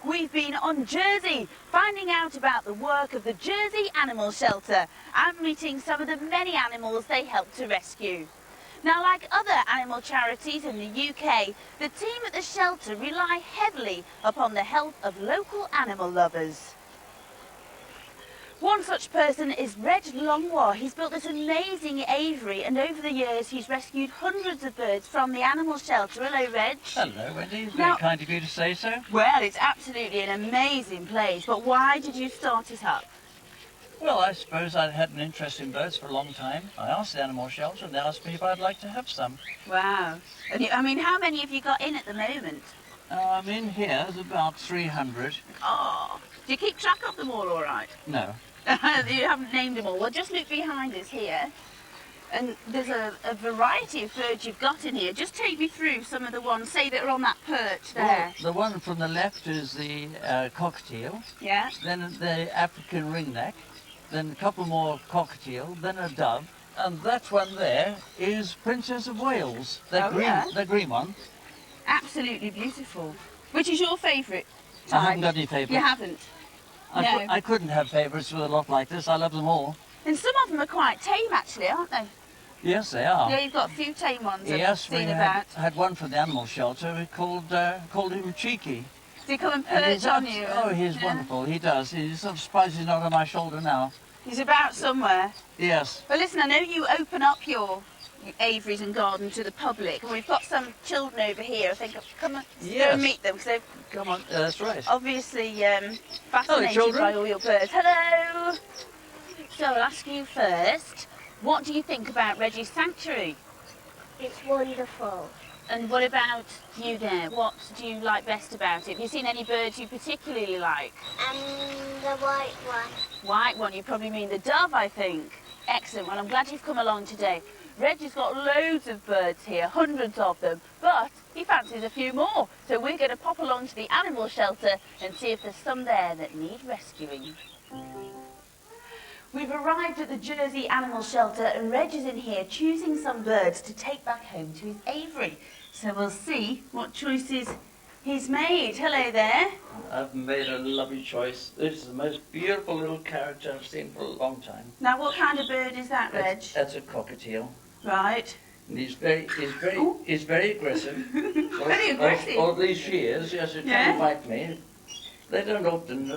We've been on Jersey, finding out about the work of the Jersey Animal Shelter and meeting some of the many animals they help to rescue. Now, like other animal charities in the UK, the team at the shelter rely heavily upon the help of local animal lovers. One such person is Reg Longwa. He's built this amazing aviary, and over the years he's rescued hundreds of birds from the animal shelter. Hello, Reg. Hello, Wendy. It's very kind of you to say so. Well, it's absolutely an amazing place, but why did you start it up? Well, I suppose I'd had an interest in birds for a long time. I asked the animal shelter and they asked me if I'd like to have some. Wow. And I mean, how many have you got in at the moment? In here, there's about 300. Oh, do you keep track of them all right? No. You haven't named them all. Well, just look behind us here. And there's a variety of birds you've got in here. Just take me through some of the ones, say, that are on that perch there. Well, the one from the left is the cockatiel. Yeah. Then the African ringneck. Then a couple more cockatiel. Then a dove. And that one there is Princess of Wales. The green one. Absolutely beautiful. Which is your favourite type? I haven't got any favourites. You haven't? No. I couldn't have favourites with a lot like this. I love them all. And some of them are quite tame, actually, aren't they? Yes, they are. Yeah, you've got a few tame ones Yes, I've seen about. had one from the animal shelter. We called him Cheeky. Does he come and perch on you? Oh, he's wonderful. He does. He's sort of surprised he's not on my shoulder now. He's about somewhere. Yes. Well, listen, I know you open up your aviaries and garden to the public, and we've got some children over here. I think I'll come and go and meet them, because they've come on. That's right. Obviously fascinated by all your birds. Hello. So I'll ask you first, what do you think about Reggie's sanctuary? It's wonderful. And what about you there? What do you like best about it? Have you seen any birds you particularly like? The white one. White one, you probably mean the dove, I think. Excellent. Well, I'm glad you've come along today. Reggie's got loads of birds here, hundreds of them, but he fancies a few more. So we're going to pop along to the animal shelter and see if there's some there that need rescuing. We've arrived at the Jersey Animal Shelter and Reg is in here choosing some birds to take back home to his aviary. So we'll see what choices he's made. Hello there. I've made a lovely choice. This is the most beautiful little character I've seen for a long time. Now, what kind of bird is that, Reg? That's a cockatiel. Right. And he's very aggressive. Very aggressive? Or at least she is. Yes, she can't fight me. They don't often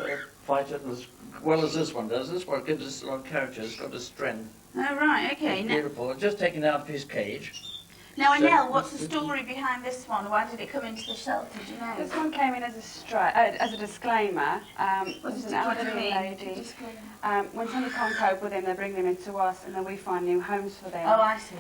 fight it as well as this one does. This one gives us a lot of character. It's got a strength. Oh, right, okay. It's beautiful. I've just taken it out of his cage. Now, Annelle, what's the story behind this one? Why did it come into the shelter? Do you know? This one came in as a disclaimer. There's an elderly lady. When somebody can't cope with them, they bring them into us, and then we find new homes for them. Oh, I see.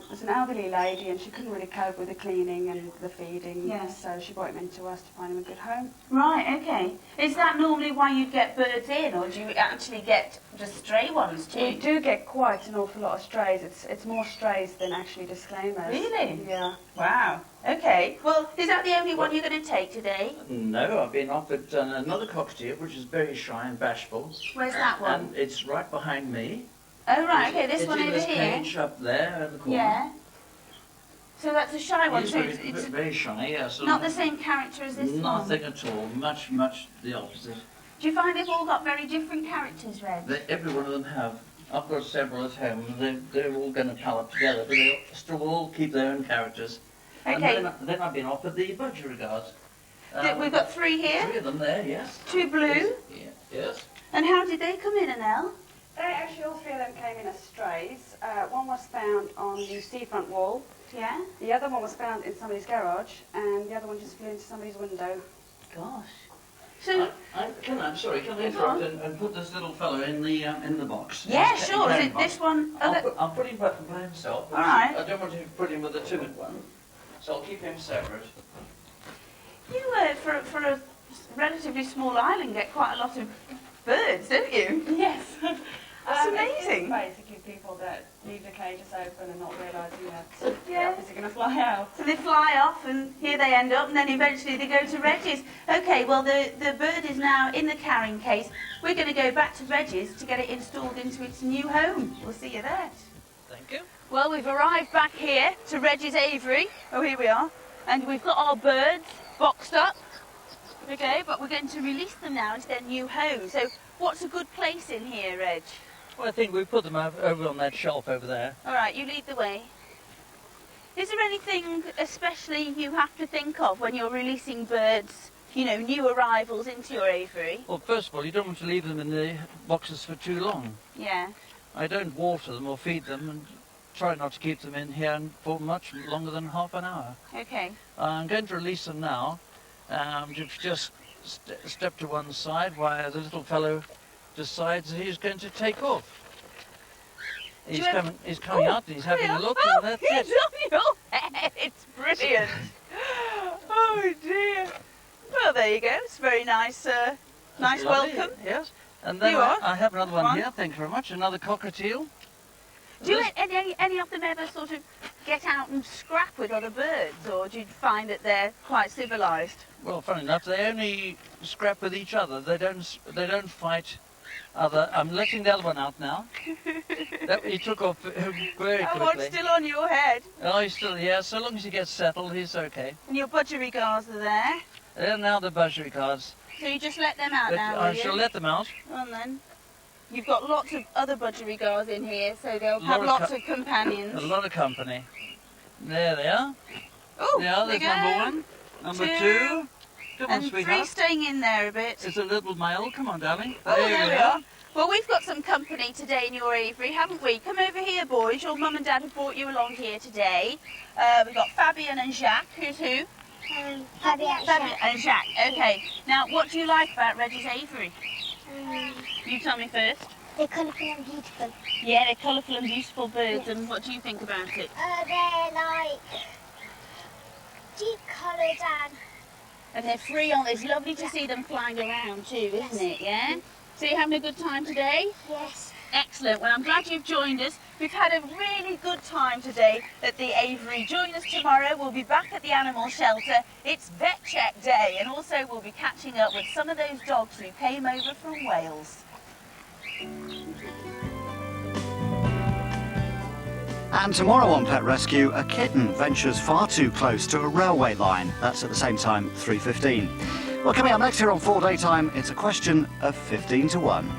There's an elderly lady, and she couldn't really cope with the cleaning and the feeding. Yes. So she brought him into us to find him a good home. Right, okay. Is that normally why you get birds in, or do you actually get just stray ones too? We do get quite an awful lot of strays. It's more strays than actually disclaimers. Really? Yeah. Wow. Okay. Well, is that the only one you're going to take today? No, I've been offered another cockatiel, which is very shy and bashful. Where's that one? And it's right behind me. Oh, right, okay, this one over it's here. in this cage up there in the corner. Yeah. So that's a shy one. He's So very, very shy, yes. not the same character as this one? Nothing at all. Much, much the opposite. Do you find they've all got very different characters, Reg? Every one of them have. I've got several at home. They're all going to pal up together, but they still all keep their own characters. Okay. And then I've been offered the budgerigars. We've got three here. Three of them there, yes. Two blue. Yes. And how did they come in, Annelle? Actually, all three of them came in as strays. One was found on the seafront wall. Yeah. The other one was found in somebody's garage, and the other one just flew into somebody's window. Gosh. So. I'm sorry, can I interrupt and put this little fellow in the box? Yeah, sure. Is it this one? I'll put him by himself. All right. I don't want to put him with the timid one, so I'll keep him separate. You, for a relatively small island, get quite a lot of birds, don't you? Yes. That's amazing. It's basically people that leave the cages open and not realising that they're obviously going to fly out. So they fly off and here they end up and then eventually they go to Reggie's. Okay, well the bird is now in the carrying case. We're going to go back to Reggie's to get it installed into its new home. We'll see you there. Thank you. Well, we've arrived back here to Reggie's aviary. Oh, here we are. And we've got our birds boxed up. Okay, but we're going to release them now into their new home. So what's a good place in here, Reg? Well, I think we put them over on that shelf over there. All right, you lead the way. Is there anything especially you have to think of when you're releasing birds, you know, new arrivals into your aviary? Well, first of all, you don't want to leave them in the boxes for too long. Yeah. I don't water them or feed them, and try not to keep them in here for much longer than half an hour. Okay. I'm going to release them now. Just step to one side while the little fellow decides he's going to take off. He's coming out and he's having a look, and that's he's it. on your head. It's brilliant. Oh dear. Well, there you go. It's very nice. Nice Lovely, welcome. Yes. And then You are? I have another Come one on. here. Thank you very much. Another cockatiel. Do any of them ever sort of get out and scrap with other birds, or do you find that they're quite civilised? Well, funny enough, they only scrap with each other. They don't fight other. I'm letting the other one out now. He took off very That quickly. one's still on your head. Oh, he's still here. So long as he gets settled, he's okay. And your budgerigars are there. And now the budgerigars. So you just let them out But now, I will you? shall let them out. Go on then. You've got lots of other budgerigars in here, so they'll have Lot of lots of companions. A lot of company. There they are. Oh, Yeah, there there's you go. number one. Number two. Come on, And three sweetheart. staying in there a bit. It's a little male. Come on, darling. Oh, there we are. Well, we've got some company today in your aviary, haven't we? Come over here, boys. Your mum and dad have brought you along here today. We've got Fabian and Jacques. Who's who? Fabian. Fabian and Jacques. Okay. Now, what do you like about Reggie's aviary? You tell me first. They're colourful and beautiful. Yeah, they're colourful and beautiful birds. Yeah. And what do you think about it? They're like deep coloured And they're free on. It's lovely to see them flying around too, isn't it? Yeah. So you're having a good time today? yes. Excellent. Well, I'm glad you've joined us. We've had a really good time today at the aviary. Join us tomorrow. We'll be back at the animal shelter. It's vet check day, and also we'll be catching up with some of those dogs who came over from Wales. And tomorrow on Pet Rescue, a kitten ventures far too close to a railway line. That's at the same time, 3:15. Well, coming up next here on 4 Daytime, it's a question of 15 to 1.